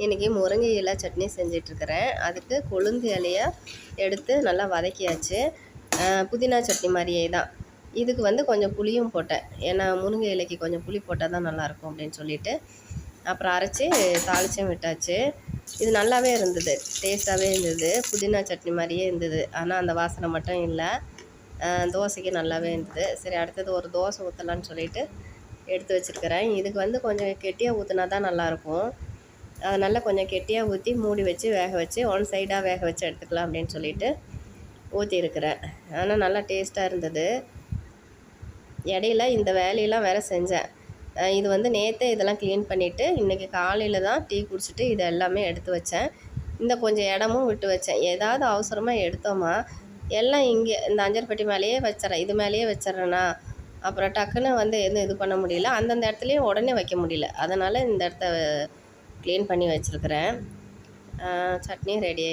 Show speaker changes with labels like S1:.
S1: இன்றைக்கி முருங்கை இலை சட்னி செஞ்சிட்ருக்கிறேன். அதுக்கு கொழுந்து இலையை எடுத்து நல்லா வதக்கியாச்சு. புதினா சட்னி மாதிரியே தான். இதுக்கு வந்து கொஞ்சம் புளியும் போட்டேன். ஏன்னா முருங்கை இலைக்கு கொஞ்சம் புளி போட்டால் தான் நல்லாயிருக்கும் அப்படின்னு சொல்லிவிட்டு அப்புறம் அரைச்சி தாளிச்சும் விட்டாச்சு. இது நல்லாவே இருந்தது, டேஸ்ட்டாகவே இருந்தது. புதினா சட்னி மாதிரியே இருந்தது. ஆனால் அந்த வாசனை மட்டும் இல்லை. தோசைக்கு நல்லாவே இருந்தது. சரி, அடுத்தது ஒரு தோசை ஊற்றலான்னு சொல்லிவிட்டு எடுத்து வச்சுருக்கிறேன். இதுக்கு வந்து கொஞ்சம் கெட்டியாக ஊற்றினா தான் நல்லாயிருக்கும். அதனால் கொஞ்சம் கெட்டியாக ஊற்றி மூடி வச்சு வேக வச்சு ஒன் சைடாக வேக வச்சு எடுத்துக்கலாம் அப்படின்னு சொல்லிட்டு ஊற்றிருக்கிறேன். ஆனால் நல்லா டேஸ்ட்டாக இருந்தது. இடையில இந்த வேலையெல்லாம் வேறு செஞ்சேன். இது வந்து நேற்றே இதெல்லாம் க்ளீன் பண்ணிவிட்டு இன்றைக்கி காலையில் தான் டீ குடிச்சிட்டு இதை எல்லாமே எடுத்து வச்சேன். இந்த கொஞ்சம் இடமும் விட்டு வச்சேன். ஏதாவது அவசரமாக எடுத்தோமா எல்லாம் இங்கே இந்த அஞ்சரை பெட்டி மேலேயே வச்சிடறேன். இது மேலேயே வச்சிட்றேன்னா அப்புறம் டக்குன்னு வந்து எதுவும் இது பண்ண முடியல. அந்தந்த இடத்துலையும் உடனே வைக்க முடியல. அதனால் இந்த இடத்த க்ளீன் பண்ணி வச்சுருக்கிறேன். சட்னி ரெடி ஆயிடுச்சு.